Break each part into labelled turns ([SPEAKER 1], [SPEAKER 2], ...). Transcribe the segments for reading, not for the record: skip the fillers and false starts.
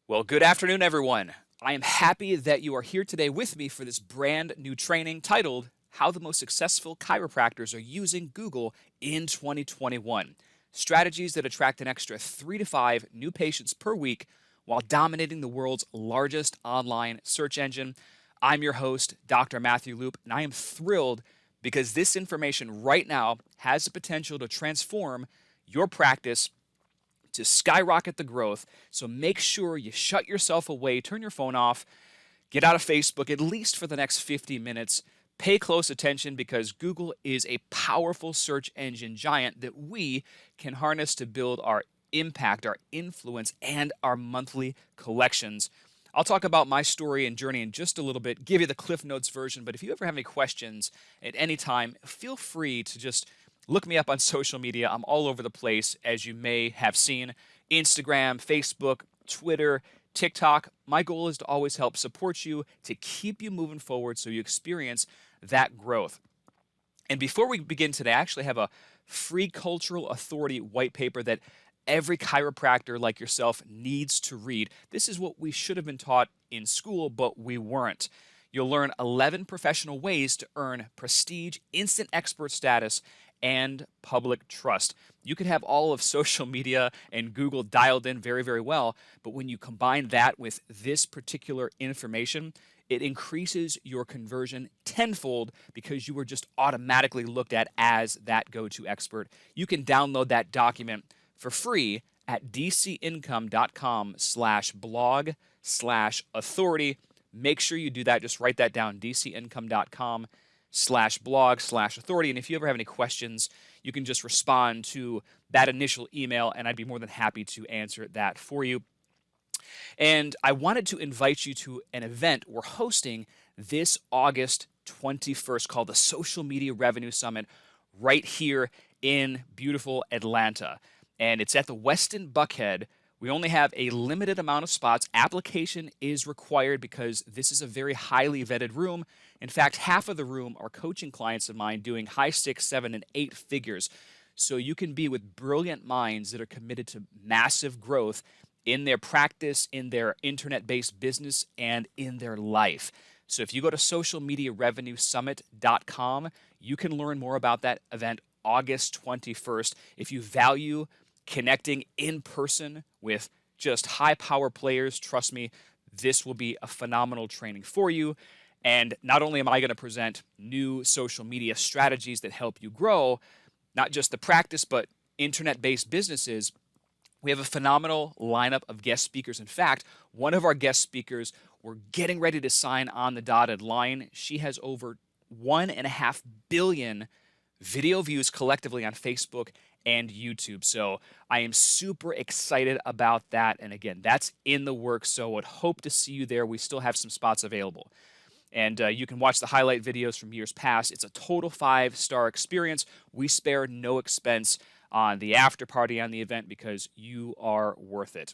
[SPEAKER 1] Well, good afternoon, everyone. I am happy that you are here today with me for this brand new training titled How the Most Successful Chiropractors Are Using Google in 2021. Strategies that attract an extra 3 to 5 new patients per week while dominating the world's largest online search engine. I'm your host, Dr. Matthew Loop, and I am thrilled because this information right now has the potential to transform your practice to skyrocket the growth. So make sure you shut yourself away, turn your phone off, get out of Facebook at least for the next 50 minutes. Pay close attention because Google is a powerful search engine giant that we can harness to build our impact, our influence, and our monthly collections. I'll talk about my story and journey in just a little bit, give you the Cliff Notes version, but if you ever have any questions at any time, feel free to just look me up on social media. I'm all over the place, as you may have seen. Instagram, Facebook, Twitter, TikTok. My goal is to always help support you, to keep you moving forward so you experience that growth. And before we begin today, I actually have a free cultural authority white paper that every chiropractor like yourself needs to read. This is what we should have been taught in school, but we weren't. You'll learn 11 professional ways to earn prestige, instant expert status, and public trust. You can have all of social media and Google dialed in very, very well, but when you combine that with this particular information, it increases your conversion tenfold because you were just automatically looked at as that go-to expert. You can download that document for free at dcincome.com/blog/authority. Make sure you do that. Just write that down, dcincome.com/blog/authority. And if you ever have any questions, you can just respond to that initial email, and I'd be more than happy to answer that for you. And I wanted to invite you to an event we're hosting this August 21st called the Social Media Revenue Summit right here in beautiful Atlanta. And it's at the Westin Buckhead. We only have a limited amount of spots. Application is required because this is a very highly vetted room. In fact, half of the room are coaching clients of mine doing high 6, 7, and 8 figures. So you can be with brilliant minds that are committed to massive growth in their practice, in their internet-based business, and in their life. So if you go to socialmediarevenuesummit.com, you can learn more about that event August 21st. If you value connecting in person with just high power players, trust me, this will be a phenomenal training for you. And not only am I going to present new social media strategies that help you grow, not just the practice, but internet-based businesses, we have a phenomenal lineup of guest speakers. In fact, one of our guest speakers, we're getting ready to sign on the dotted line. She has over 1.5 billion video views collectively on Facebook and YouTube. So I am super excited about that. And again, that's in the works. So I would hope to see you there. We still have some spots available. And you can watch the highlight videos from years past. It's a total 5-star experience. We spare no expense on the after party on the event because you are worth it.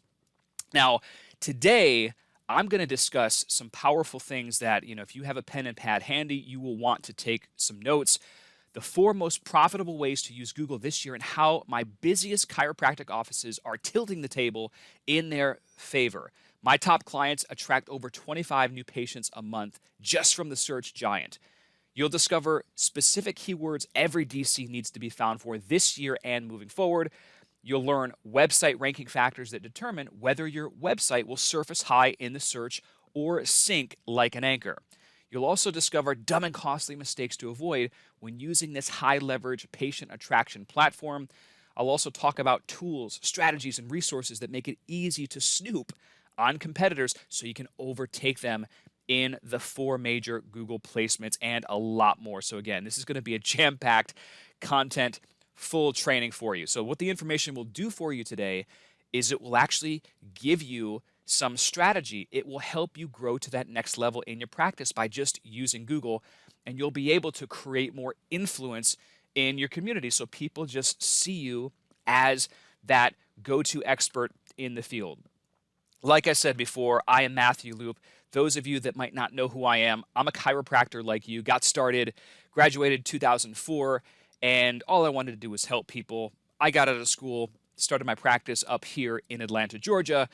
[SPEAKER 1] Now, today, I'm going to discuss some powerful things that, if you have a pen and pad handy, you will want to take some notes. The 4 most profitable ways to use Google this year and how my busiest chiropractic offices are tilting the table in their favor. My top clients attract over 25 new patients a month just from the search giant. You'll discover specific keywords every DC needs to be found for this year and moving forward. You'll learn website ranking factors that determine whether your website will surface high in the search or sink like an anchor. You'll also discover dumb and costly mistakes to avoid when using this high-leverage patient attraction platform. I'll also talk about tools, strategies, and resources that make it easy to snoop on competitors so you can overtake them in the 4 major Google placements and a lot more. So again, this is going to be a jam-packed content, full training for you. So what the information will do for you today is it will actually give you some strategy. It will help you grow to that next level in your practice by just using Google, and you'll be able to create more influence in your community so people just see you as that go-to expert in the field. Like I said before, I am Matthew Loop. Those of you that might not know who I am, I'm a chiropractor like you, got started, graduated 2004, and all I wanted to do was help people. I got out of school, started my practice up here in Atlanta, Georgia.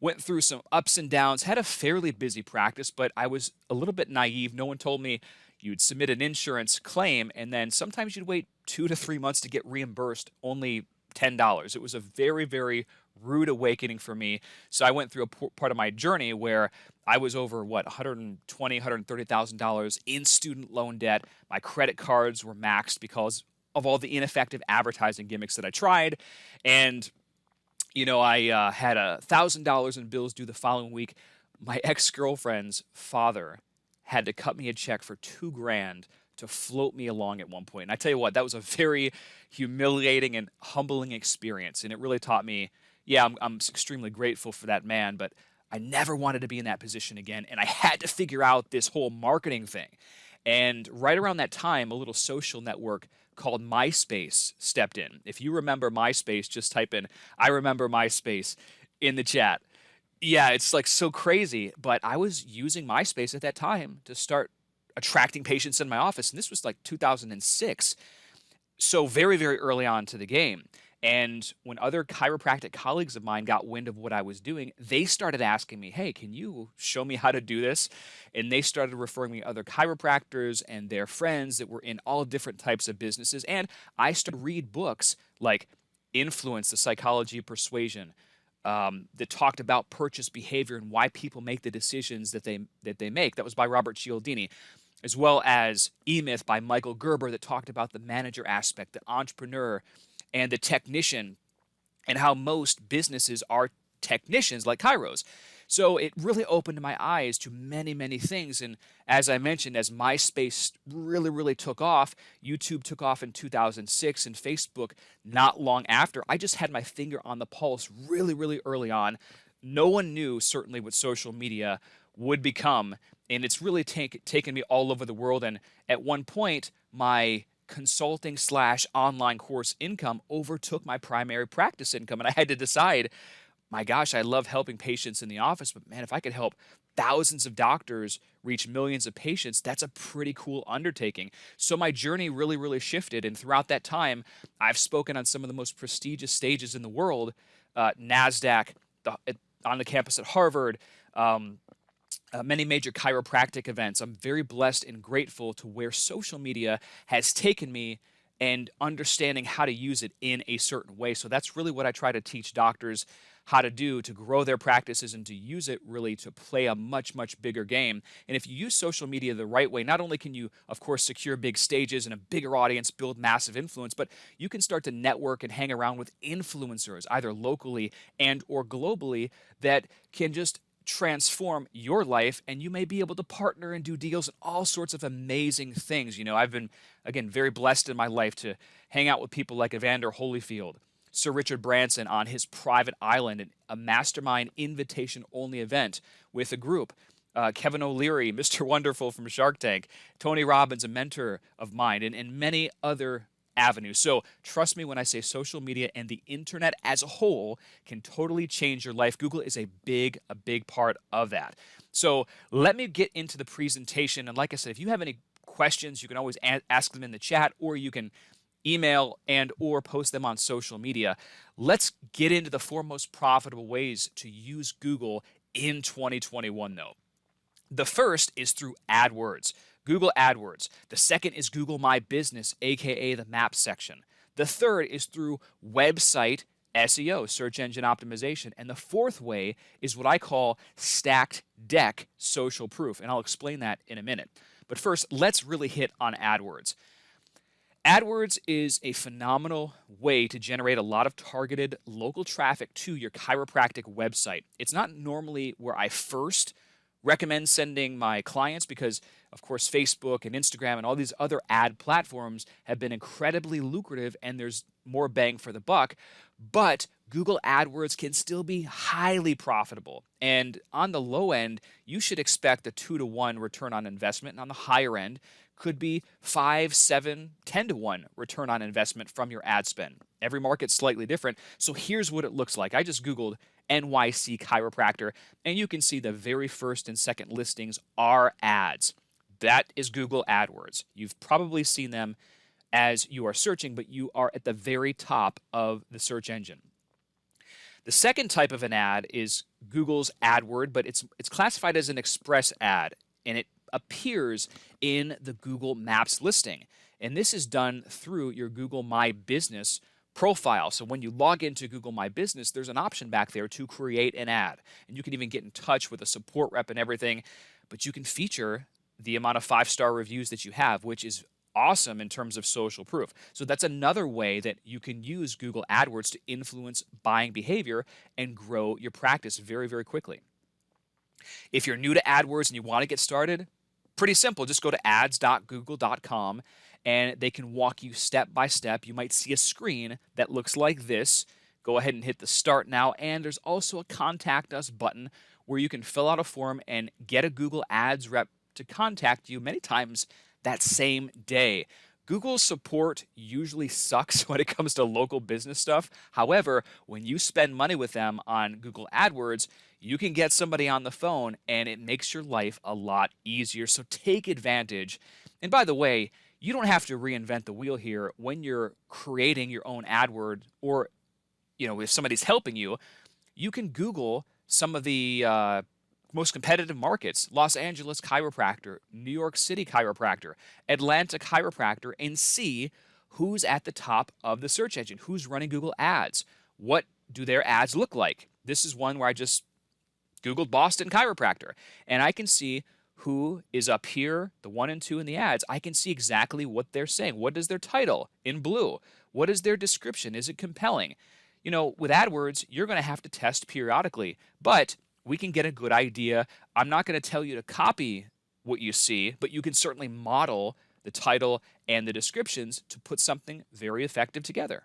[SPEAKER 1] went through some ups and downs, had a fairly busy practice, but I was a little bit naive. No one told me you'd submit an insurance claim, and then sometimes you'd wait 2 to 3 months to get reimbursed only $10. It was a very, very rude awakening for me. So I went through a part of my journey where I was over what, $120,000, $130,000 in student loan debt. My credit cards were maxed because of all the ineffective advertising gimmicks that I tried. And I had $1,000 in bills due the following week. My ex-girlfriend's father had to cut me a check for $2,000 to float me along at one point. And I tell you what, that was a very humiliating and humbling experience. And it really taught me, yeah, I'm extremely grateful for that man, but I never wanted to be in that position again. And I had to figure out this whole marketing thing. And right around that time, a little social network called MySpace stepped in. If you remember MySpace, just type in, I remember MySpace in the chat. Yeah, it's like so crazy, but I was using MySpace at that time to start attracting patients in my office, and this was like 2006. So very, very early on to the game. And when other chiropractic colleagues of mine got wind of what I was doing, they started asking me, hey, can you show me how to do this? And they started referring me to other chiropractors and their friends that were in all different types of businesses. And I started to read books like Influence, The Psychology of Persuasion, that talked about purchase behavior and why people make the decisions that they make. That was by Robert Cialdini, as well as E-Myth by Michael Gerber that talked about the manager aspect, the entrepreneur, and the technician, and how most businesses are technicians like chiros. So it really opened my eyes to many, many things. And as I mentioned, as MySpace really, really took off, YouTube took off in 2006, and Facebook not long after, I just had my finger on the pulse really, really early on. No one knew, certainly, what social media would become. And it's really taken me all over the world. And at one point, my consulting / online course income overtook my primary practice income. And I had to decide, my gosh, I love helping patients in the office, but man, if I could help thousands of doctors reach millions of patients, that's a pretty cool undertaking. So my journey really, really shifted. And throughout that time, I've spoken on some of the most prestigious stages in the world, NASDAQ, on the campus at Harvard, many major chiropractic events. I'm very blessed and grateful to where social media has taken me and understanding how to use it in a certain way. So that's really what I try to teach doctors how to do to grow their practices and to use it really to play a much, much bigger game. And if you use social media the right way, not only can you, of course, secure big stages and a bigger audience, build massive influence, but you can start to network and hang around with influencers, either locally and or globally, that can just transform your life, and you may be able to partner and do deals and all sorts of amazing things. I've been, again, very blessed in my life to hang out with people like Evander Holyfield, Sir Richard Branson on his private island, and a mastermind invitation-only event with a group. Kevin O'Leary, Mr. Wonderful from Shark Tank, Tony Robbins, a mentor of mine, and many other avenues. So trust me when I say social media and the internet as a whole can totally change your life. Google is a big part of that. So let me get into the presentation. And like I said, if you have any questions, you can always ask them in the chat, or you can email and or post them on social media. Let's get into the 4 most profitable ways to use Google in 2021 though. The first is through AdWords. Google AdWords. The second is Google My Business, aka the Maps section. The third is through website SEO, search engine optimization. And the fourth way is what I call stacked deck social proof. And I'll explain that in a minute. But first, let's really hit on AdWords. AdWords is a phenomenal way to generate a lot of targeted local traffic to your chiropractic website. It's not normally where I first recommend sending my clients because, of course, Facebook and Instagram and all these other ad platforms have been incredibly lucrative and there's more bang for the buck. But Google AdWords can still be highly profitable. And on the low end, you should expect a 2-to-1 return on investment. And on the higher end, could be 5, 7, 10-to-1 return on investment from your ad spend. Every market's slightly different. So here's what it looks like. I just Googled NYC chiropractor, and you can see the very first and second listings are ads. That is Google AdWords. You've probably seen them as you are searching, but you are at the very top of the search engine. The second type of an ad is Google's AdWord, but it's classified as an express ad, and it appears in the Google Maps listing. And this is done through your Google My Business profile. So when you log into Google My Business, there's an option back there to create an ad. And you can even get in touch with a support rep and everything, but you can feature the amount of 5-star reviews that you have, which is awesome in terms of social proof. So that's another way that you can use Google AdWords to influence buying behavior and grow your practice very, very quickly. If you're new to AdWords and you want to get started, pretty simple. Just go to ads.google.com and they can walk you step by step. You might see a screen that looks like this. Go ahead and hit the Start Now, and there's also a Contact Us button where you can fill out a form and get a Google Ads rep to contact you many times that same day. Google's support usually sucks when it comes to local business stuff. However, when you spend money with them on Google AdWords, you can get somebody on the phone and it makes your life a lot easier. So take advantage. And by the way, you don't have to reinvent the wheel here when you're creating your own AdWord, or if somebody's helping you. You can Google some of the most competitive markets: Los Angeles chiropractor, New York City chiropractor, Atlanta chiropractor, and see who's at the top of the search engine, who's running Google Ads. What do their ads look like? This is one where I just Googled Boston chiropractor, and I can see who is up here, the 1 and 2 in the ads. I can see exactly what they're saying. What is their title in blue? What is their description? Is it compelling? With AdWords, you're going to have to test periodically, but we can get a good idea. I'm not going to tell you to copy what you see, but you can certainly model the title and the descriptions to put something very effective together.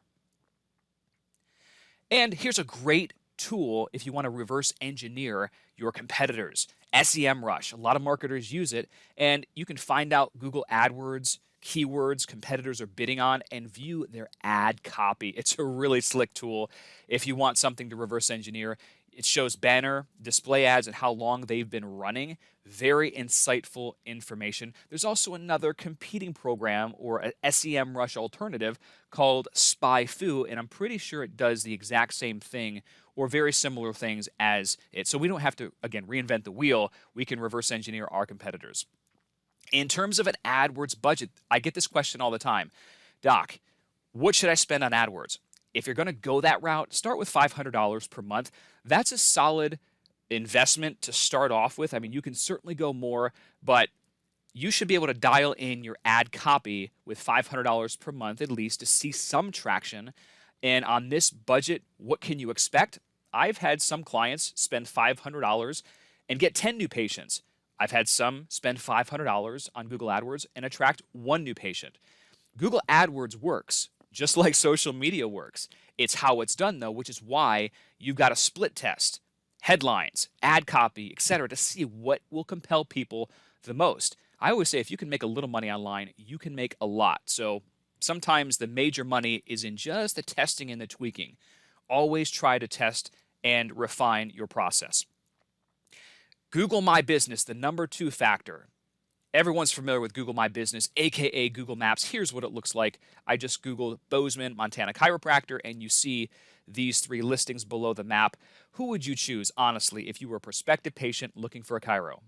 [SPEAKER 1] And here's a great tool if you want to reverse engineer your competitors. SEMrush. A lot of marketers use it, and you can find out Google AdWords keywords competitors are bidding on and view their ad copy. It's a really slick tool if you want something to reverse engineer. It shows banner, display ads, and how long they've been running. Very insightful information. There's also another competing program, or a SEMrush alternative, called SpyFu, and I'm pretty sure it does the exact same thing or very similar things as it. So we don't have to, again, reinvent the wheel. We can reverse engineer our competitors. In terms of an AdWords budget, I get this question all the time. Doc, what should I spend on AdWords? If you're going to go that route, start with $500 per month. That's a solid investment to start off with. I mean, you can certainly go more, but you should be able to dial in your ad copy with $500 per month at least to see some traction. And on this budget, what can you expect? I've had some clients spend $500 and get 10 new patients. I've had some spend $500 on Google AdWords and attract 1 new patient. Google AdWords works just like social media works. It's how it's done, though, which is why you've got a split test, headlines, ad copy, etc., to see what will compel people the most. I always say if you can make a little money online, you can make a lot. So sometimes the major money is in just the testing and the tweaking. Always try to test and refine your process. Google My Business, the number 2 factor. Everyone's familiar with Google My Business, aka Google Maps. Here's what it looks like. I just Googled Bozeman, Montana chiropractor, and you see these 3 listings below the map. Who would you choose, honestly, if you were a prospective patient looking for a chiro?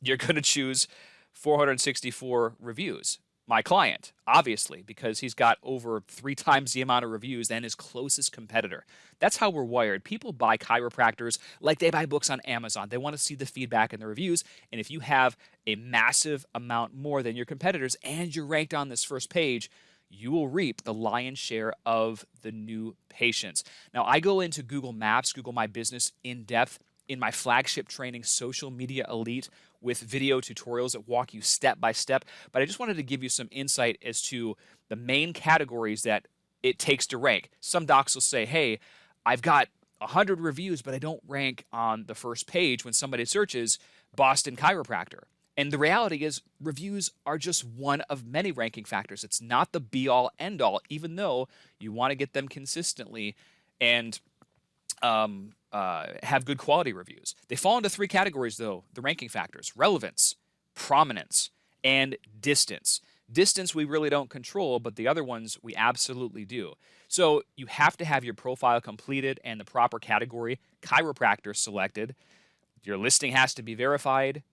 [SPEAKER 1] You're going to choose 464 reviews. My client, obviously, because he's got over 3 times the amount of reviews than his closest competitor. That's how we're wired. People buy chiropractors like they buy books on Amazon. They want to see the feedback and the reviews. And if you have a massive amount more than your competitors and you're ranked on this first page, you will reap the lion's share of the new patients. Now, I go into Google Maps, Google My Business in depth in my flagship training, Social Media Elite, with video tutorials that walk you step by step. But I just wanted to give you some insight as to the main categories that it takes to rank. Some docs will say, hey, I've got 100 reviews, but I don't rank on the first page when somebody searches Boston chiropractor. And the reality is reviews are just one of many ranking factors. It's not the be-all, end-all, even though you want to get them consistently and have good quality reviews. They fall into 3 categories, though, the ranking factors: relevance, prominence, and distance. Distance we really don't control, but the other ones we absolutely do. So you have to have your profile completed and the proper category, chiropractor, selected. Your listing has to be verified.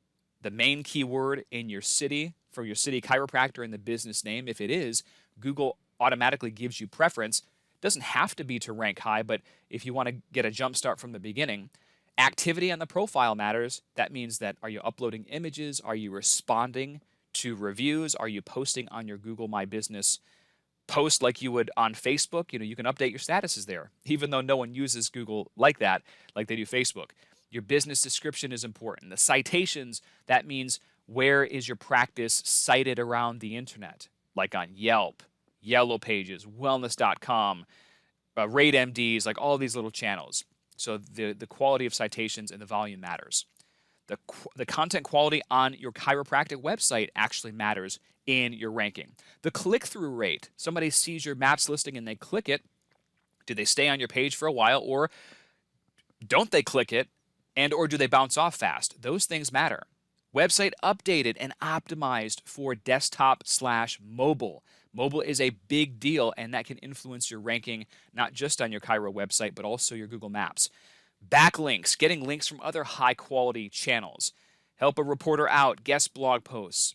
[SPEAKER 1] The main keyword in your city, for your city chiropractor, and the business name, if it is, Google automatically gives you preference. It doesn't have to be to rank high, but if you want to get a jump start from the beginning, activity on the profile matters. That means that, are you uploading images? Are you responding to reviews? Are you posting on your Google My Business post like you would on Facebook? You can update your statuses there, even though no one uses Google like that, like they do Facebook. Your business description is important. The citations, that means where is your practice cited around the internet, like on Yelp, Yellow Pages, wellness.com, RateMDs, like all these little channels. So the quality of citations and the volume matters. The content quality on your chiropractic website actually matters in your ranking. The click-through rate, somebody sees your MAPS listing and they click it. Do they stay on your page for a while, or don't they click it, and or do they bounce off fast? Those things matter. Website updated and optimized for desktop/mobile. Mobile is a big deal, and that can influence your ranking, not just on your Chiro website, but also your Google Maps. Backlinks, getting links from other high-quality channels. Help a reporter out, guest blog posts,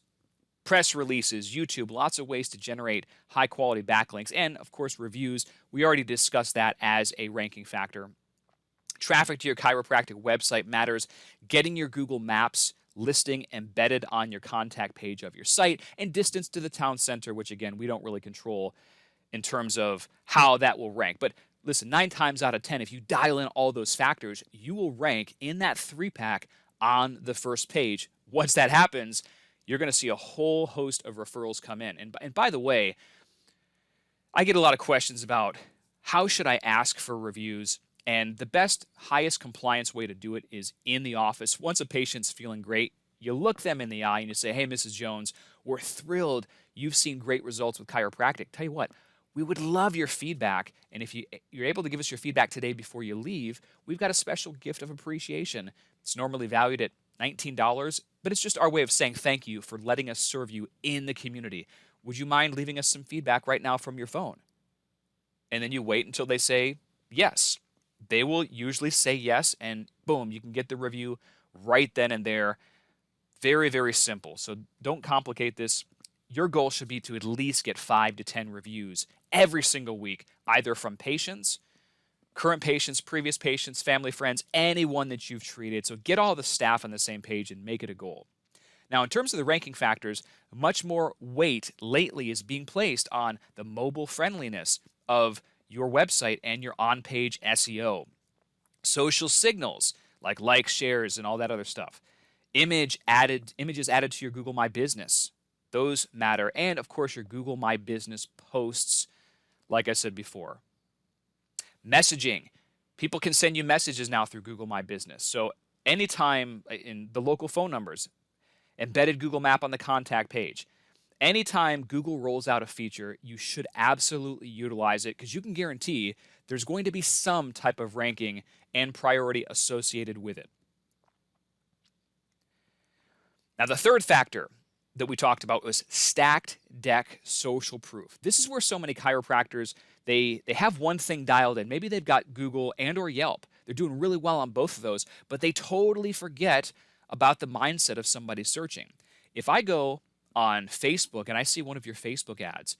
[SPEAKER 1] press releases, YouTube, lots of ways to generate high-quality backlinks, and, of course, reviews. We already discussed that as a ranking factor. Traffic to your chiropractic website matters. Getting your Google Maps listing embedded on your contact page of your site, and distance to the town center, which, again, we don't really control in terms of how that will rank. But listen, 9 times out of 10, if you dial in all those factors, you will rank in that 3-pack on the first page. Once that happens, you're going to see a whole host of referrals come in. And by the way, I get a lot of questions about how should I ask for reviews, and the best, highest compliance way to do it is in the office. Once a patient's feeling great, you look them in the eye and you say, hey, Mrs. Jones, we're thrilled you've seen great results with chiropractic. Tell you what, we would love your feedback, and if you're able to give us your feedback today before you leave, we've got a special gift of appreciation. It's normally valued at $19, but it's just our way of saying thank you for letting us serve you in the community. Would you mind leaving us some feedback right now from your phone? And then you wait until they say yes. They will usually say yes, and boom, you can get the review right then and there. Very, very simple. So don't complicate this. Your goal should be to at least get 5 to 10 reviews every single week, either from patients, current patients, previous patients, family, friends, anyone that you've treated. So get all the staff on the same page and make it a goal. Now, in terms of the ranking factors, much more weight lately is being placed on the mobile friendliness of your website and your on-page SEO. Social signals like likes, shares, and all that other stuff. Images added to your Google My Business. Those matter. And, of course, your Google My Business posts, like I said before. Messaging. People can send you messages now through Google My Business. So anytime, in the local phone numbers, embedded Google Map on the contact page. Anytime Google rolls out a feature, you should absolutely utilize it, because you can guarantee there's going to be some type of ranking and priority associated with it. Now, the third factor that we talked about was stacked deck social proof. This is where so many chiropractors, they have one thing dialed in. Maybe they've got Google and or Yelp. They're doing really well on both of those, but they totally forget about the mindset of somebody searching. If I go on Facebook and I see one of your Facebook ads,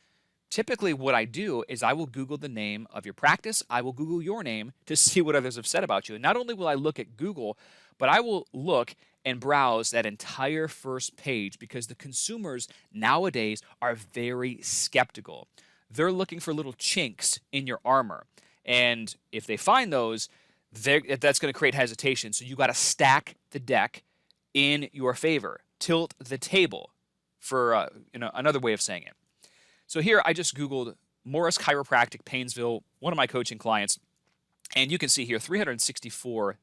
[SPEAKER 1] typically what I do is I will Google the name of your practice. I will Google your name to see what others have said about you. And not only will I look at Google, but I will look and browse that entire first page, because the consumers nowadays are very skeptical. They're looking for little chinks in your armor. And if they find those, that's going to create hesitation. So you got to stack the deck in your favor. Tilt the table, for another way of saying it. So here I just Googled Morris Chiropractic, Painesville, one of my coaching clients, and you can see here 364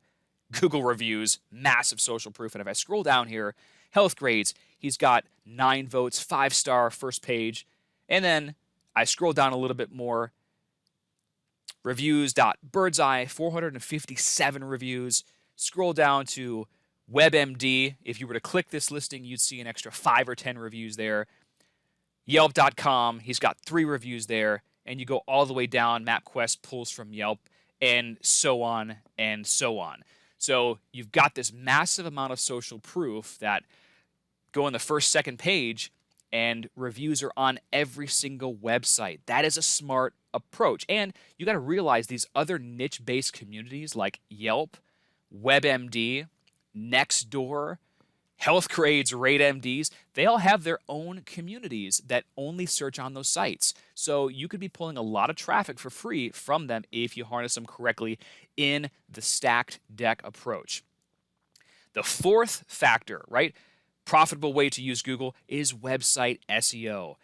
[SPEAKER 1] Google reviews, massive social proof. And if I scroll down here, health grades, he's got 9 votes, 5-star first page. And then I scroll down a little bit more. Reviews.birdseye, 457 reviews. Scroll down to WebMD. If you were to click this listing, you'd see an extra 5 or 10 reviews there. Yelp.com, he's got 3 reviews there. and you go all the way down. MapQuest pulls from Yelp, and so on and so on. So you've got this massive amount of social proof that go on the first, second page, and reviews are on every single website. That is a smart approach. And you got to realize these other niche-based communities like Yelp, WebMD, Nextdoor, HealthGrades, RateMDs, they all have their own communities that only search on those sites. So you could be pulling a lot of traffic for free from them if you harness them correctly in the stacked deck approach. The fourth factor, right? Profitable way to use Google is website SEO.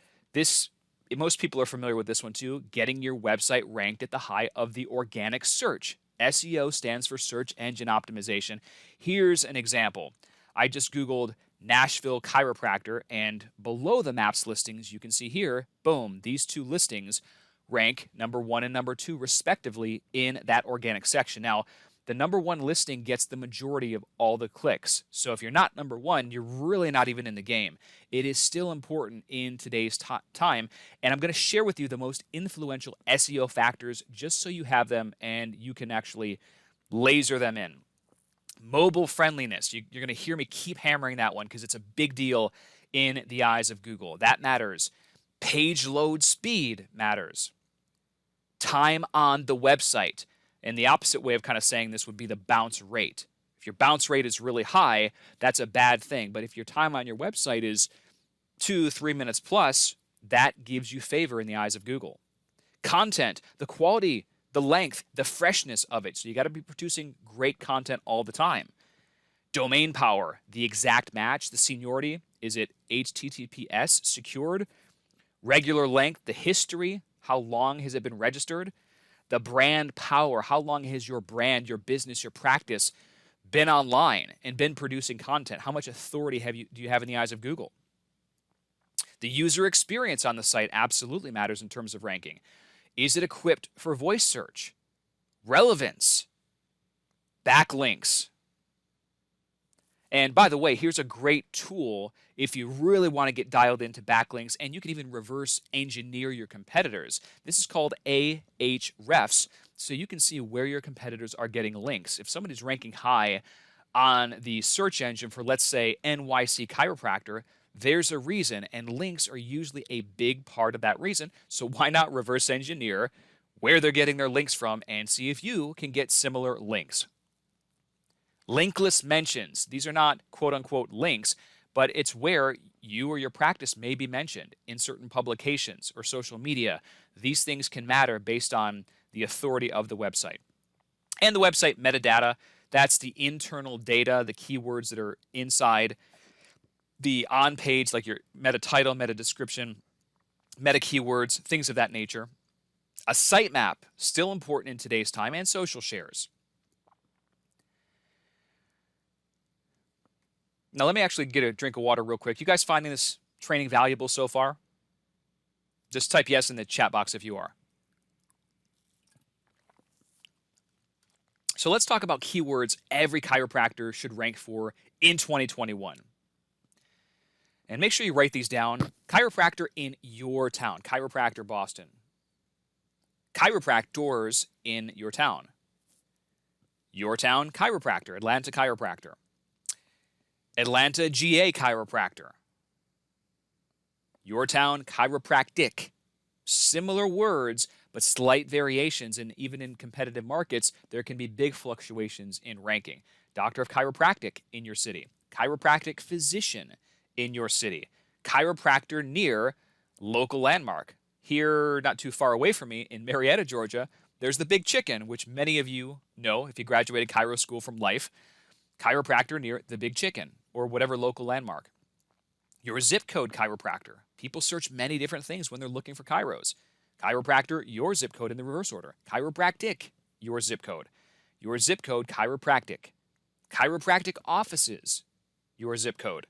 [SPEAKER 1] Most people are familiar with this one too, getting your website ranked at the high of the organic search. SEO stands for search engine optimization. Here's an example. I just Googled Nashville chiropractor, and below the maps listings, you can see here, boom, these two listings rank number 1 and number 2 respectively in that organic section. Now, the number 1 listing gets the majority of all the clicks. So if you're not number 1, you're really not even in the game. It is still important in today's time, and I'm going to share with you the most influential SEO factors just so you have them and you can actually laser them in. Mobile friendliness. You're going to hear me keep hammering that one because it's a big deal in the eyes of Google. That matters. Page load speed matters. Time on the website. And the opposite way of kind of saying this would be the bounce rate. If your bounce rate is really high, that's a bad thing. But if your time on your website is 2-3 minutes plus, that gives you favor in the eyes of Google. Content, the quality, the length, the freshness of it. So you got to be producing great content all the time. Domain power, the exact match, the seniority. Is it HTTPS secured? Regular length, the history, how long has it been registered? The brand power, how long has your brand, your business, your practice been online and been producing content? How much authority do you have in the eyes of Google? The user experience on the site absolutely matters in terms of ranking. Is it equipped for voice search? Relevance? Backlinks? And by the way, here's a great tool if you really want to get dialed into backlinks, and you can even reverse engineer your competitors. This is called Ahrefs, so you can see where your competitors are getting links. If somebody's ranking high on the search engine for, let's say, NYC chiropractor, there's a reason, and links are usually a big part of that reason. So why not reverse engineer where they're getting their links from and see if you can get similar links? Linkless mentions. These are not quote-unquote links, but it's where you or your practice may be mentioned in certain publications or social media. These things can matter based on the authority of the website. And the website metadata, that's the internal data, the keywords that are inside the on-page, like your meta title, meta description, meta keywords, things of that nature. A sitemap, still important in today's time, and social shares. Now let me actually get a drink of water real quick. You guys finding this training valuable so far? Just type yes in the chat box if you are. So let's talk about keywords every chiropractor should rank for in 2021. And make sure you write these down. Chiropractor in your town. Chiropractor Boston. Chiropractors in your town. Your town chiropractor. Atlanta chiropractor. Atlanta GA chiropractor. Your town chiropractic. Similar words, but slight variations. And even in competitive markets, there can be big fluctuations in ranking. Doctor of chiropractic in your city. Chiropractic physician in your city. Chiropractor near local landmark. Here, not too far away from me, in Marietta, Georgia, there's the Big Chicken, which many of you know if you graduated chiro school from Life. Chiropractor near the Big Chicken, or whatever local landmark. Your zip code chiropractor. People search many different things when they're looking for chiros. Chiropractor, your zip code in the reverse order. Chiropractic, your zip code. Your zip code, chiropractic. Chiropractic offices, your zip code.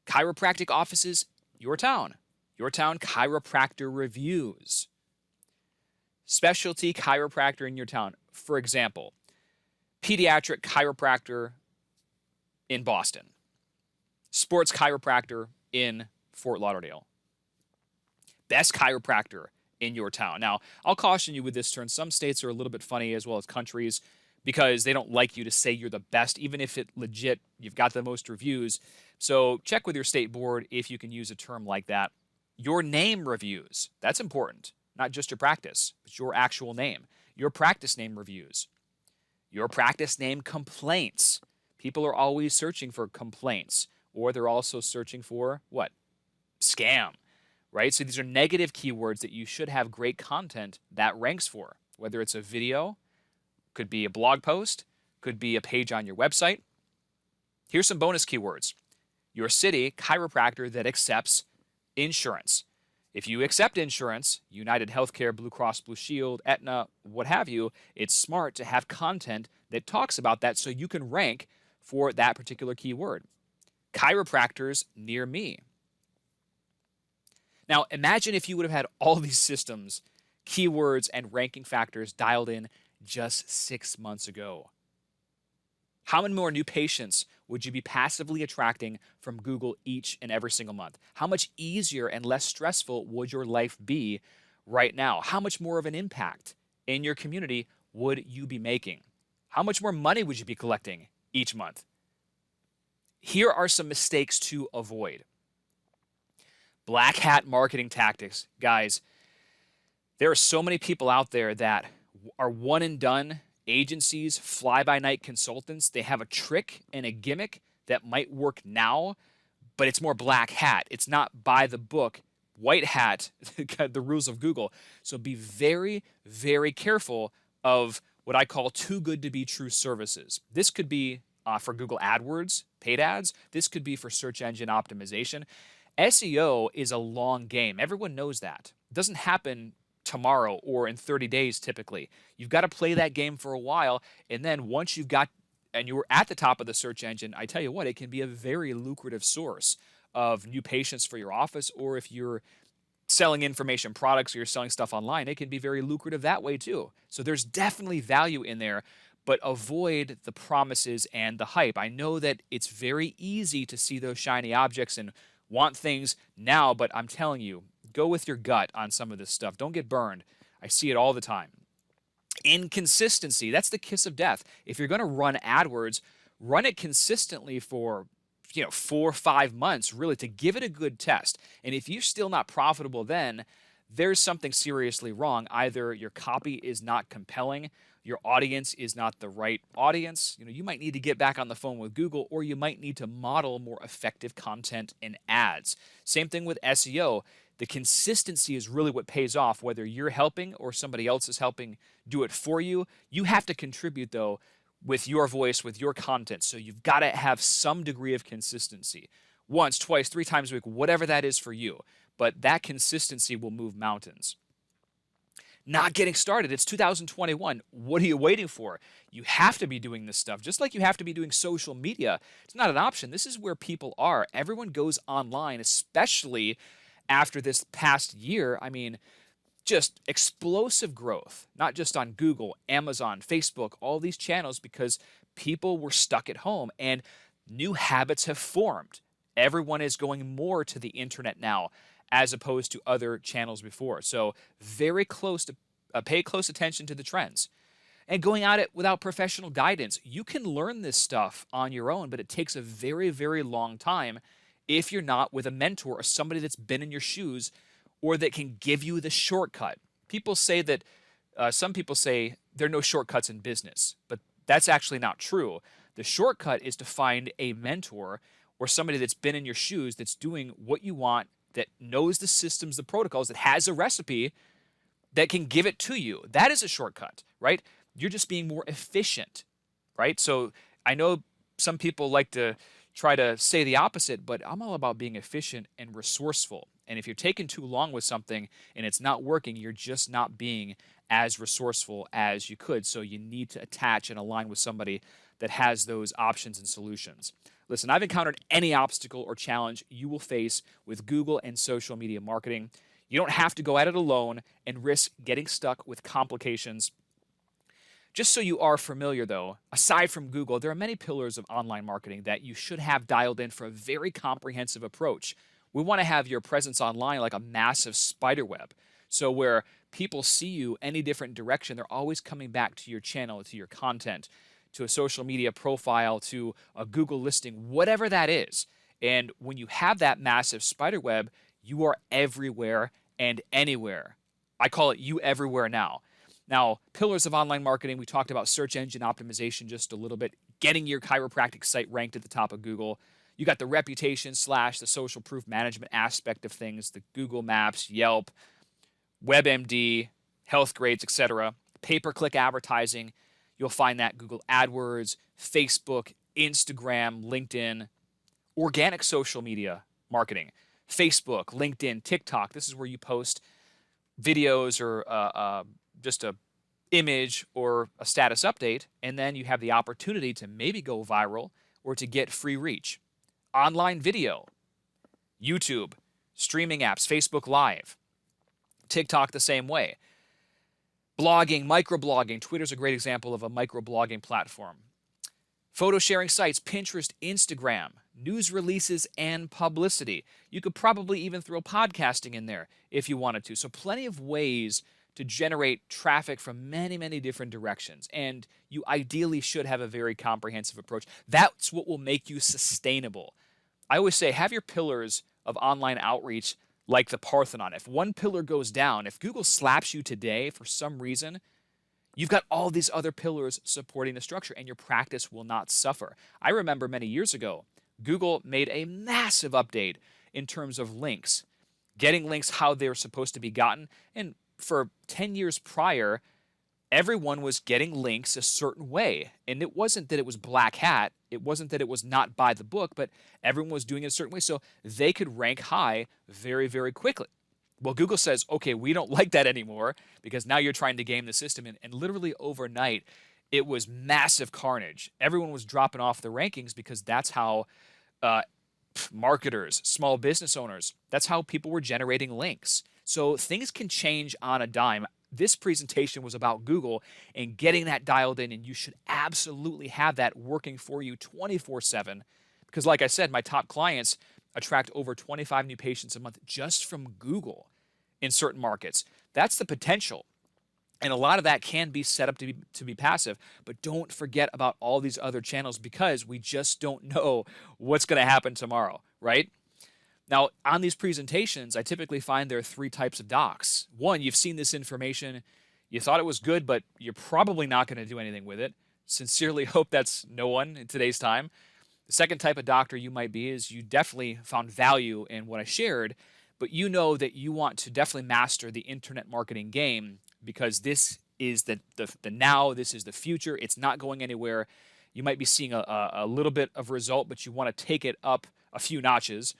[SPEAKER 1] Chiropractic offices, your town. Your town chiropractor reviews. Specialty chiropractor in your town. For example, pediatric chiropractor in Boston. Sports chiropractor in Fort Lauderdale. Best chiropractor in your town. Now, I'll caution you with this turn. Some states are a little bit funny as well as countries because they don't like you to say you're the best, even if it legit, you've got the most reviews. So check with your state board if you can use a term like that. Your name reviews, that's important. Not just your practice, but your actual name. Your practice name reviews. Your practice name complaints. People are always searching for complaints, or they're also searching for what? Scam, right? So these are negative keywords that you should have great content that ranks for, whether it's a video, could be a blog post, could be a page on your website. Here's some bonus keywords. Your city, chiropractor that accepts insurance. If you accept insurance, United Healthcare, Blue Cross Blue Shield, Aetna, what have you, it's smart to have content that talks about that so you can rank for that particular keyword. Chiropractors near me. Now, imagine if you would have had all these systems, keywords, and ranking factors dialed in just 6 months ago. How many more new patients would you be passively attracting from Google each and every single month? How much easier and less stressful would your life be right now? How much more of an impact in your community would you be making? How much more money would you be collecting each month? Here are some mistakes to avoid. Black hat marketing tactics. Guys, there are so many people out there that are one and done agencies, fly-by-night consultants. They have a trick and a gimmick that might work now, but it's more black hat. It's not by the book, white hat, the rules of Google. So be very, very careful of what I call too good to be true services. This could be for Google AdWords, paid ads. This could be for search engine optimization. SEO is a long game. Everyone knows that. It doesn't happen tomorrow or in 30 days typically. You've got to play that game for a while, and then once you've got and you're at the top of the search engine, I tell you what, it can be a very lucrative source of new patients for your office, or if you're selling information products or you're selling stuff online, it can be very lucrative that way too. So there's definitely value in there, but avoid the promises and the hype. I know that it's very easy to see those shiny objects and want things now, but I'm telling you, go with your gut on some of this stuff. Don't get burned. I see it all the time. Inconsistency, that's the kiss of death. If you're going to run AdWords, run it consistently for 4 or 5 months, really, to give it a good test. And if you're still not profitable then, there's something seriously wrong. Either your copy is not compelling, your audience is not the right audience. You might need to get back on the phone with Google, or you might need to model more effective content and ads. Same thing with SEO. The consistency is really what pays off, whether you're helping or somebody else is helping do it for you. You have to contribute, though, with your voice, with your content. So you've got to have some degree of consistency. Once, twice, 3 times a week, whatever that is for you. But that consistency will move mountains. Not getting started. It's 2021. What are you waiting for? You have to be doing this stuff, just like you have to be doing social media. It's not an option. This is where people are. Everyone goes online, especially after this past year. I mean, just explosive growth, not just on Google, Amazon, Facebook, all these channels, because people were stuck at home and new habits have formed. Everyone is going more to the internet now as opposed to other channels before. So very close to pay close attention to the trends. And going at it without professional guidance. You can learn this stuff on your own, but it takes a very, very long time if you're not with a mentor or somebody that's been in your shoes or that can give you the shortcut. People say that, some people say there are no shortcuts in business, but that's actually not true. The shortcut is to find a mentor or somebody that's been in your shoes, that's doing what you want, that knows the systems, the protocols, that has a recipe that can give it to you. That is a shortcut, right? You're just being more efficient, right? So I know some people like to try to say the opposite, but I'm all about being efficient and resourceful. And if you're taking too long with something and it's not working, you're just not being as resourceful as you could. So you need to attach and align with somebody that has those options and solutions. Listen, I've encountered any obstacle or challenge you will face with Google and social media marketing. You don't have to go at it alone and risk getting stuck with complications. Just so you are familiar, though, aside from Google, there are many pillars of online marketing that you should have dialed in for a very comprehensive approach. We want to have your presence online like a massive spider web. So where people see you any different direction, they're always coming back to your channel, to your content, to a social media profile, to a Google listing, whatever that is. And when you have that massive spider web, you are everywhere and anywhere. I call it you everywhere now. Now, pillars of online marketing, we talked about search engine optimization just a little bit, getting your chiropractic site ranked at the top of Google. You got the reputation / the social proof management aspect of things, the Google Maps, Yelp, WebMD, health grades, etc. Pay-per-click advertising, you'll find that Google AdWords, Facebook, Instagram, LinkedIn, organic social media marketing, Facebook, LinkedIn, TikTok. This is where you post videos or just a image or a status update, and then you have the opportunity to maybe go viral or to get free reach. Online video, YouTube, streaming apps, Facebook Live, TikTok the same way. Blogging, microblogging. Twitter's a great example of a microblogging platform. Photo sharing sites, Pinterest, Instagram, news releases, and publicity. You could probably even throw podcasting in there if you wanted to. So plenty of ways to generate traffic from many, many different directions. And you ideally should have a very comprehensive approach. That's what will make you sustainable. I always say have your pillars of online outreach like the Parthenon. If one pillar goes down, if Google slaps you today for some reason, you've got all these other pillars supporting the structure and your practice will not suffer. I remember many years ago, Google made a massive update in terms of links, getting links how they're supposed to be gotten. And for 10 years prior, everyone was getting links a certain way. And it wasn't that it was black hat. It wasn't that it was not by the book, but everyone was doing it a certain way so they could rank high very, very quickly. Well, Google says, okay, we don't like that anymore because now you're trying to game the system. And literally overnight, it was massive carnage. Everyone was dropping off the rankings because that's how marketers, small business owners, that's how people were generating links. So things can change on a dime. This presentation was about Google and getting that dialed in, and you should absolutely have that working for you 24/7. Because like I said, my top clients attract over 25 new patients a month just from Google in certain markets. That's the potential. And a lot of that can be set up to be passive. But don't forget about all these other channels because we just don't know what's going to happen tomorrow, right? Now, on these presentations, I typically find there are 3 types of docs. One, you've seen this information, you thought it was good, but you're probably not going to do anything with it. Sincerely hope that's no one in today's time. The second type of doctor you might be is you definitely found value in what I shared, but you know that you want to definitely master the internet marketing game because this is the now, this is the future. It's not going anywhere. You might be seeing a little bit of result, but you want to take it up a few notches.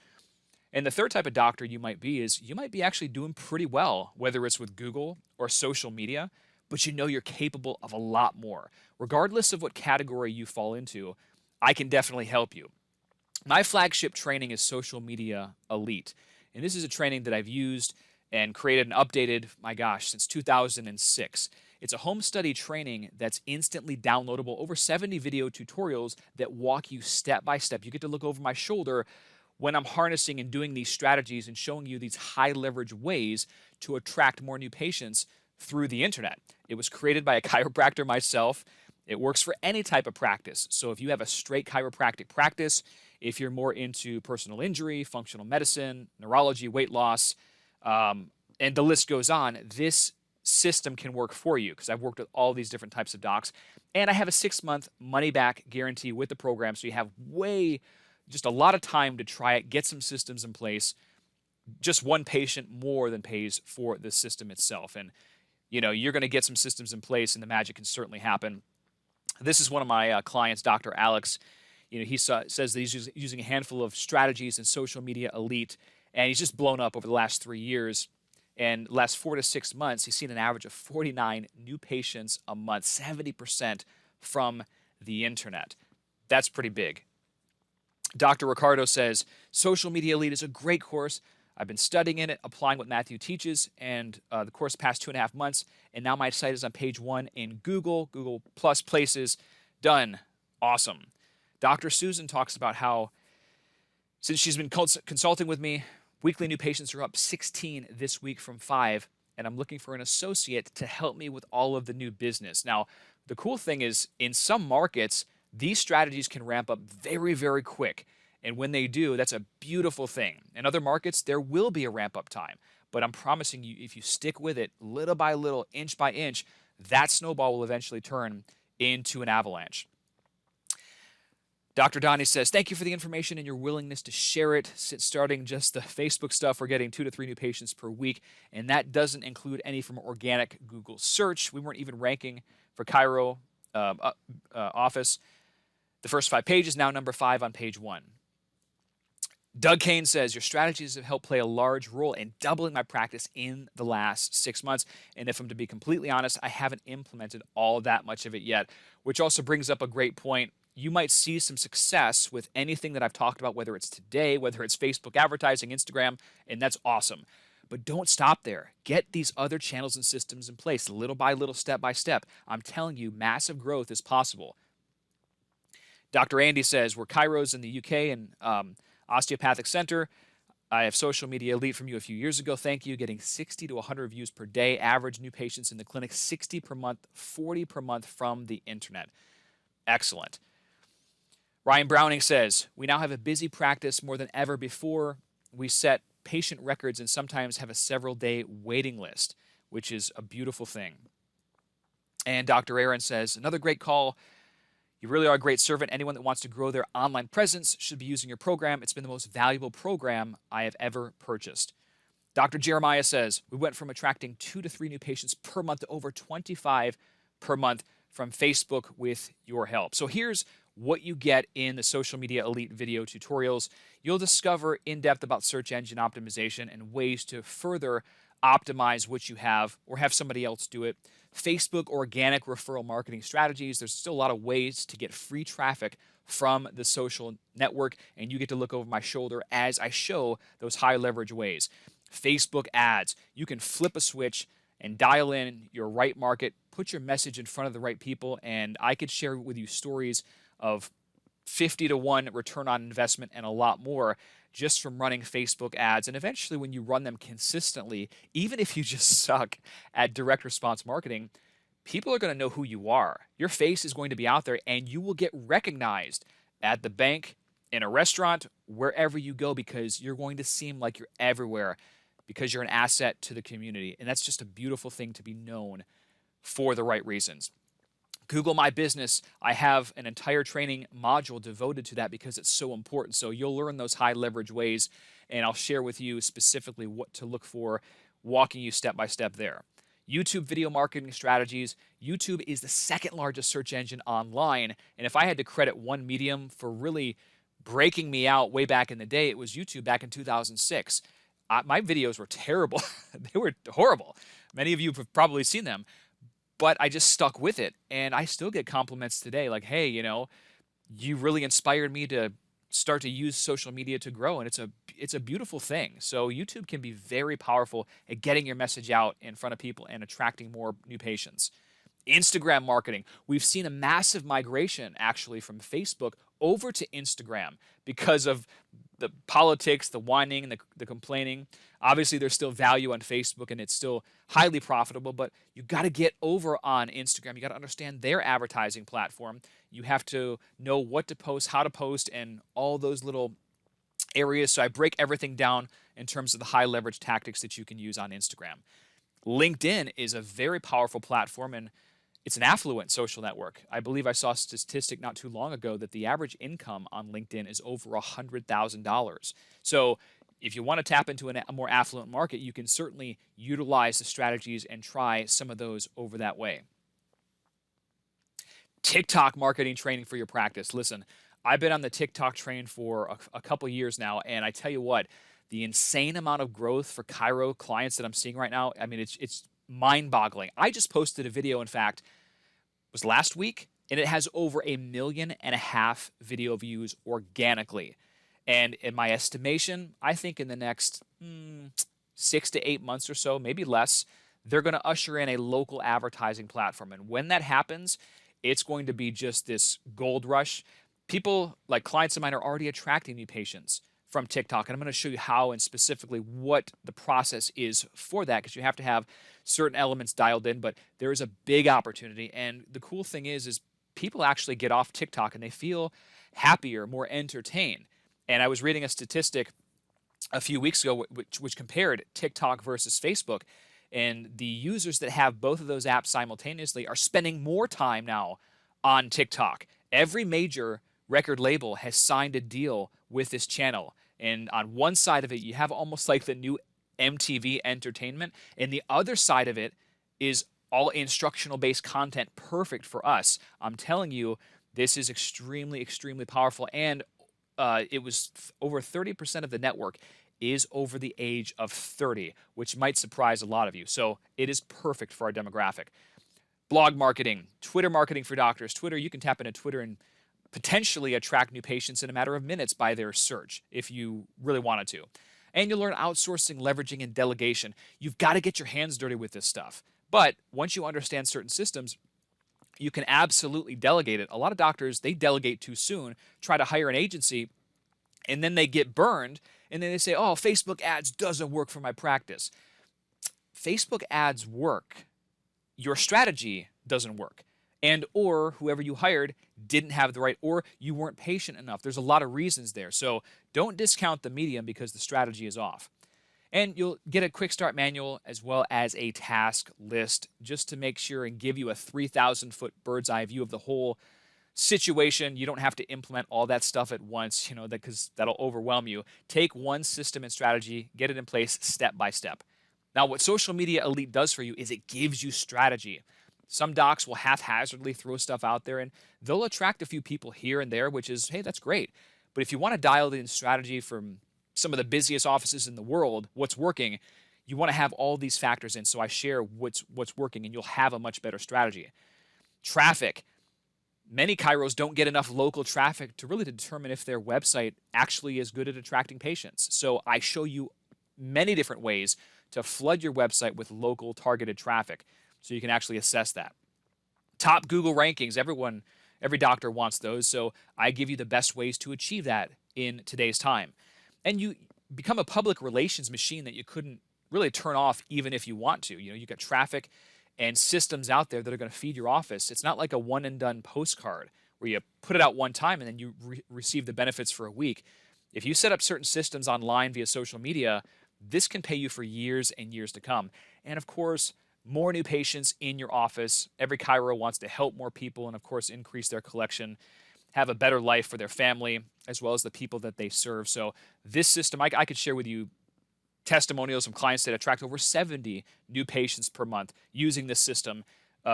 [SPEAKER 1] And the third type of doctor you might be is you might be actually doing pretty well, whether it's with Google or social media, but you know you're capable of a lot more. Regardless of what category you fall into, I can definitely help you. My flagship training is Social Media Elite. And this is a training that I've used and created and updated, my gosh, since 2006. It's a home study training that's instantly downloadable, over 70 video tutorials that walk you step by step. You get to look over my shoulder when I'm harnessing and doing these strategies and showing you these high leverage ways to attract more new patients through the internet. It was created by a chiropractor myself. It works for any type of practice. So if you have a straight chiropractic practice, if you're more into personal injury, functional medicine, neurology, weight loss, and the list goes on, this system can work for you because I've worked with all these different types of docs. And I have a 6-month money-back guarantee with the program, so you have just a lot of time to try it, get some systems in place. Just one patient more than pays for the system itself. And, you know, you're going to get some systems in place and the magic can certainly happen. This is one of my clients, Dr. Alex. You know, he says that he's using a handful of strategies in Social Media Elite, and he's just blown up over the last 3 years. And the last 4 to 6 months, he's seen an average of 49 new patients a month, 70% from the internet. That's pretty big. Dr. Ricardo says, Social Media Elite is a great course. I've been studying in it, applying what Matthew teaches, and the course past 2.5 months, and now my site is on page 1 in Google Plus places. Done. Awesome. Dr. Susan talks about how, since she's been consulting with me, weekly new patients are up 16 this week from 5, and I'm looking for an associate to help me with all of the new business. Now, the cool thing is in some markets, these strategies can ramp up very, very quick. And when they do, that's a beautiful thing. In other markets, there will be a ramp up time. But I'm promising you, if you stick with it little by little, inch by inch, that snowball will eventually turn into an avalanche. Dr. Donnie says, thank you for the information and your willingness to share it. Since starting just the Facebook stuff, we're getting 2 to 3 new patients per week, and that doesn't include any from organic Google search. We weren't even ranking for Chiro office. The first 5 pages, now number 5 on page 1. Doug Kane says, your strategies have helped play a large role in doubling my practice in the last 6 months. And if I'm to be completely honest, I haven't implemented all that much of it yet, which also brings up a great point. You might see some success with anything that I've talked about, whether it's today, whether it's Facebook advertising, Instagram, and that's awesome. But don't stop there. Get these other channels and systems in place, little by little, step by step. I'm telling you, massive growth is possible. Dr. Andy says, we're chiros in the UK and Osteopathic Center. I have Social Media Elite from you a few years ago. Thank you. Getting 60 to 100 views per day. Average new patients in the clinic, 60 per month, 40 per month from the internet. Excellent. Ryan Browning says, we now have a busy practice more than ever before. We set patient records and sometimes have a several-day waiting list, which is a beautiful thing. And Dr. Aaron says, another great call. You really are a great servant. Anyone that wants to grow their online presence should be using your program. It's been the most valuable program I have ever purchased. Dr. Jeremiah says, we went from attracting 2 to 3 new patients per month to over 25 per month from Facebook with your help. So here's what you get in the Social Media Elite video tutorials. You'll discover in depth about search engine optimization and ways to further optimize what you have or have somebody else do it. Facebook organic referral marketing strategies. There's still a lot of ways to get free traffic from the social network, and you get to look over my shoulder as I show those high leverage ways. Facebook ads. You can flip a switch and dial in your right market, put your message in front of the right people, and I could share with you stories of 50 to 1 return on investment and a lot more just from running Facebook ads. And eventually when you run them consistently, even if you just suck at direct response marketing, people are going to know who you are. Your face is going to be out there and you will get recognized at the bank, in a restaurant, wherever you go, because you're going to seem like you're everywhere because you're an asset to the community. And that's just a beautiful thing to be known for the right reasons. Google My Business, I have an entire training module devoted to that because it's so important. So you'll learn those high leverage ways, and I'll share with you specifically what to look for, walking you step by step there. YouTube video marketing strategies. YouTube is the second largest search engine online, and if I had to credit one medium for really breaking me out way back in the day, it was YouTube back in 2006. My videos were terrible. They were horrible. Many of you have probably seen them. But I just stuck with it, and I still get compliments today like, hey, you know, you really inspired me to start to use social media to grow, and it's a beautiful thing. So YouTube can be very powerful at getting your message out in front of people and attracting more new patients. Instagram marketing. We've seen a massive migration actually from Facebook over to Instagram because of the politics, the whining, the complaining. Obviously, there's still value on Facebook and it's still highly profitable, but you got to get over on Instagram. You got to understand their advertising platform. You have to know what to post, how to post, and all those little areas. So I break everything down in terms of the high leverage tactics that you can use on Instagram. LinkedIn is a very powerful platform, and it's an affluent social network. I believe I saw a statistic not too long ago that the average income on LinkedIn is over $100,000. So if you want to tap into a more affluent market, you can certainly utilize the strategies and try some of those over that way. TikTok marketing training for your practice. Listen, I've been on the TikTok train for a couple years now, and I tell you what, the insane amount of growth for chiro clients that I'm seeing right now, I mean, it's mind-boggling. I just posted a video, in fact, it was last week, and it has over 1.5 million video views organically. And in my estimation, I think in the next 6 to 8 months or so, maybe less, they're going to usher in a local advertising platform. And when that happens, it's going to be just this gold rush. People, like clients of mine, are already attracting new patients from TikTok. And I'm going to show you how and specifically what the process is for that, because you have to have certain elements dialed in. But there is a big opportunity. And the cool thing is people actually get off TikTok and they feel happier, more entertained. And I was reading a statistic a few weeks ago which compared TikTok versus Facebook. And the users that have both of those apps simultaneously are spending more time now on TikTok. Every major record label has signed a deal with this channel. And on one side of it, you have almost like the new MTV Entertainment. And the other side of it is all instructional based content, perfect for us. I'm telling you, this is extremely, extremely powerful. And it was over 30% of the network is over the age of 30, which might surprise a lot of you. So it is perfect for our demographic. Blog marketing, Twitter marketing for doctors. Twitter, you can tap into Twitter and potentially attract new patients in a matter of minutes by their search if you really wanted to. And you'll learn outsourcing, leveraging, and delegation. You've got to get your hands dirty with this stuff. But once you understand certain systems, you can absolutely delegate it. A lot of doctors, they delegate too soon, try to hire an agency, and then they get burned, and then they say, oh, Facebook ads doesn't work for my practice. Facebook ads work. Your strategy doesn't work. And or whoever you hired didn't have the right, or you weren't patient enough. There's a lot of reasons there. So don't discount the medium because the strategy is off. And you'll get a quick start manual as well as a task list just to make sure and give you a 3,000-foot bird's eye view of the whole situation. You don't have to implement all that stuff at once, because that'll overwhelm you. Take one system and strategy, get it in place step by step. Now, what Social Media Elite does for you is it gives you strategy. Some docs will haphazardly throw stuff out there, and they'll attract a few people here and there, which is, hey, that's great. But if you want to dial in strategy from some of the busiest offices in the world, what's working, you want to have all these factors in. So I share what's working, and you'll have a much better strategy. Traffic. Many chiros don't get enough local traffic to really determine if their website actually is good at attracting patients. So I show you many different ways to flood your website with local targeted traffic so you can actually assess that. Top Google rankings. Every doctor wants those. So I give you the best ways to achieve that in today's time. And you become a public relations machine that you couldn't really turn off even if you want to. You got traffic and systems out there that are going to feed your office. It's not like a one and done postcard where you put it out one time and then you receive the benefits for a week. If you set up certain systems online via social media, this can pay you for years and years to come. And of course, more new patients in your office. Every chiro wants to help more people and of course increase their collection, have a better life for their family, as well as the people that they serve. So this system, I could share with you testimonials from clients that attract over 70 new patients per month using this system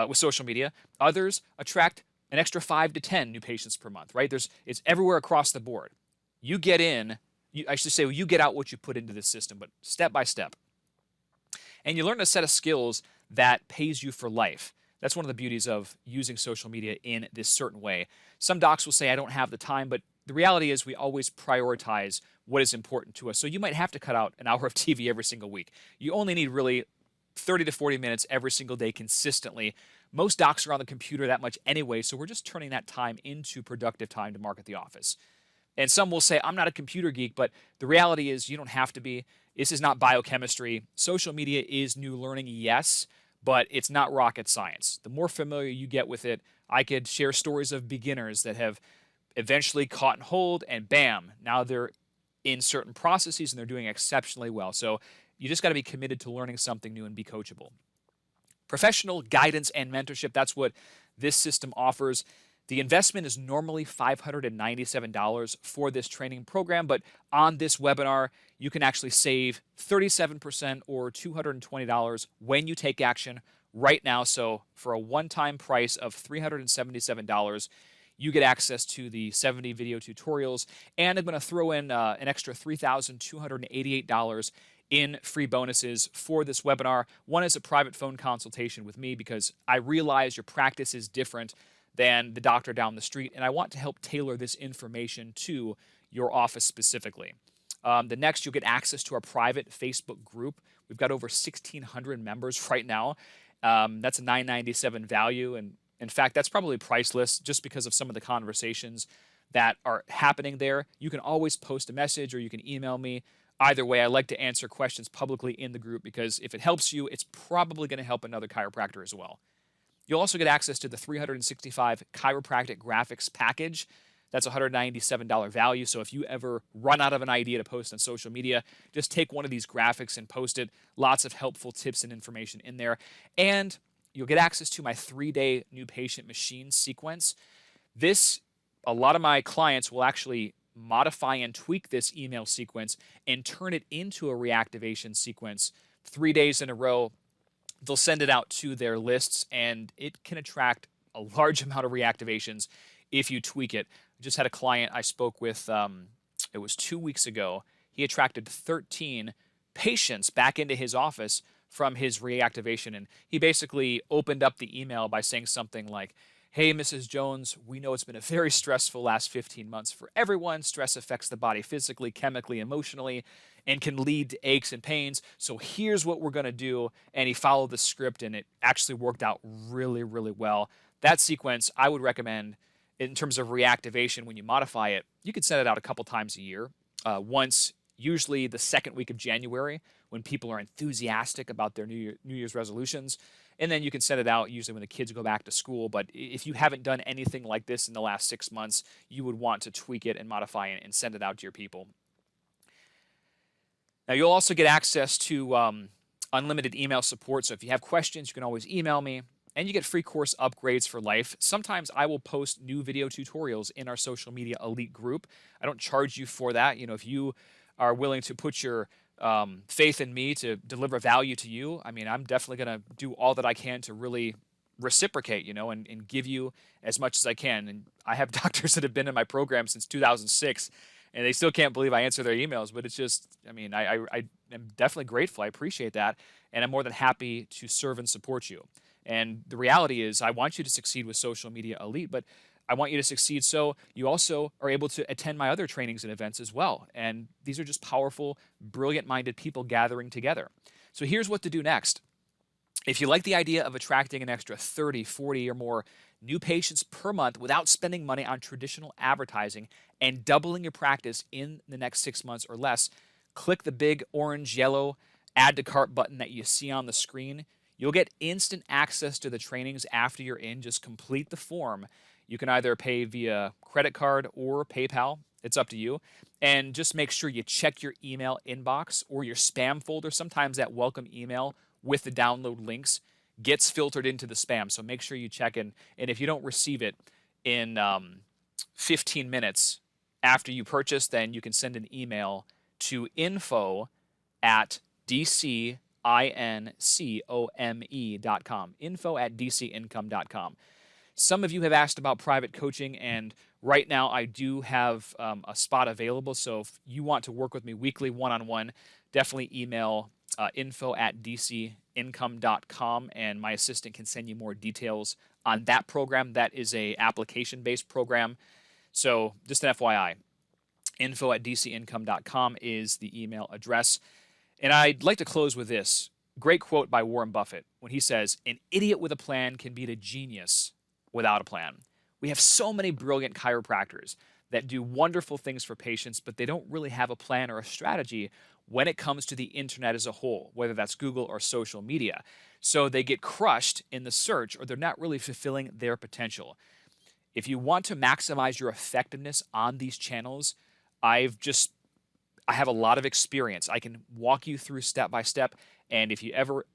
[SPEAKER 1] with social media. Others attract an extra 5 to 10 new patients per month, right? It's everywhere across the board. You get in, you get out what you put into this system, but step by step. And you learn a set of skills that pays you for life. That's one of the beauties of using social media in this certain way. Some docs will say, I don't have the time, but the reality is we always prioritize what is important to us. So you might have to cut out an hour of TV every single week. You only need really 30 to 40 minutes every single day consistently. Most docs are on the computer that much anyway, so we're just turning that time into productive time to market the office. And some will say, I'm not a computer geek, but the reality is you don't have to be. This is not biochemistry. Social media is new learning, yes, but it's not rocket science. The more familiar you get with it, I could share stories of beginners that have eventually caught and hold, and bam, now they're in certain processes and they're doing exceptionally well. So you just got to be committed to learning something new and be coachable. Professional guidance and mentorship, that's what this system offers. The investment is normally $597 for this training program, but on this webinar, you can actually save 37% or $220 when you take action right now. So for a one-time price of $377, you get access to the 70 video tutorials, and I'm going to throw in an extra $3,288 in free bonuses for this webinar. One is a private phone consultation with me because I realize your practice is different than the doctor down the street, and I want to help tailor this information to your office specifically. The next, you'll get access to our private Facebook group. We've got over 1,600 members right now. That's a $997 value, and In fact, that's probably priceless just because of some of the conversations that are happening there. You can always post a message or you can email me. Either way, I like to answer questions publicly in the group because if it helps you, it's probably going to help another chiropractor as well. You'll also get access to the 365 chiropractic graphics package. That's $197 value. So if you ever run out of an idea to post on social media, just take one of these graphics and post it. Lots of helpful tips and information in there. And you'll get access to my 3-day new patient machine sequence. A lot of my clients will actually modify and tweak this email sequence and turn it into a reactivation sequence 3 days in a row. They'll send it out to their lists, and it can attract a large amount of reactivations if you tweak it. I just had a client I spoke with, it was 2 weeks ago. He attracted 13 patients back into his office from his reactivation, and he basically opened up the email by saying something like, "Hey, Mrs. Jones, we know it's been a very stressful last 15 months for everyone. Stress affects the body physically, chemically, emotionally, and can lead to aches and pains. So here's what we're going to do." And he followed the script, and it actually worked out really, really well. That sequence, I would recommend in terms of reactivation when you modify it. You could send it out a couple times a year. Once, usually the second week of January, when people are enthusiastic about their New Year's resolutions. And then you can send it out usually when the kids go back to school. But if you haven't done anything like this in the last 6 months, you would want to tweak it and modify it and send it out to your people. Now, you'll also get access to unlimited email support. So if you have questions, you can always email me. And you get free course upgrades for life. Sometimes I will post new video tutorials in our social media elite group. I don't charge you for that. If you are willing to put your faith in me to deliver value to you, I mean, I'm definitely going to do all that I can to really reciprocate, and give you as much as I can. And I have doctors that have been in my program since 2006, and they still can't believe I answer their emails. But it's just, I mean, I am definitely grateful. I appreciate that. And I'm more than happy to serve and support you. And the reality is I want you to succeed with Social Media Elite, but I want you to succeed so you also are able to attend my other trainings and events as well. And these are just powerful, brilliant-minded people gathering together. So here's what to do next. If you like the idea of attracting an extra 30, 40 or more new patients per month without spending money on traditional advertising and doubling your practice in the next 6 months or less, click the big orange, yellow add to cart button that you see on the screen. You'll get instant access to the trainings after you're in. Just complete the form. You can either pay via credit card or PayPal. It's up to you. And just make sure you check your email inbox or your spam folder. Sometimes that welcome email with the download links gets filtered into the spam. So make sure you check in. And if you don't receive it in 15 minutes after you purchase, then you can send an email to info@dcincome.com. info@dcincome.com. Some of you have asked about private coaching, and right now I do have a spot available. So if you want to work with me weekly one-on-one, definitely email info@dcincome.com, and my assistant can send you more details on that program. That is a application-based program. So just an FYI, info@dcincome.com is the email address. And I'd like to close with this great quote by Warren Buffett when he says, "An idiot with a plan can beat a genius without a plan." We have so many brilliant chiropractors that do wonderful things for patients, but they don't really have a plan or a strategy when it comes to the internet as a whole, whether that's Google or social media. So they get crushed in the search, or they're not really fulfilling their potential. If you want to maximize your effectiveness on these channels, I have a lot of experience. I can walk you through step by step, and if you ever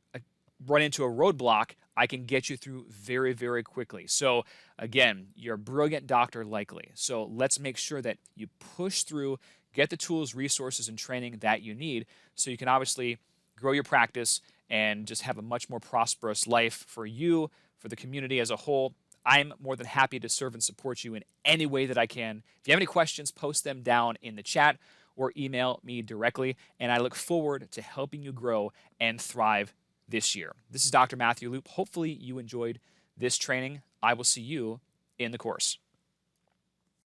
[SPEAKER 1] run into a roadblock, I can get you through very, very quickly. So again, you're a brilliant doctor likely. So let's make sure that you push through, get the tools, resources, and training that you need so you can obviously grow your practice and just have a much more prosperous life for you, for the community as a whole. I'm more than happy to serve and support you in any way that I can. If you have any questions, post them down in the chat or email me directly, and I look forward to helping you grow and thrive this year. This is Dr. Matthew Loop. Hopefully you enjoyed this training. I will see you in the course.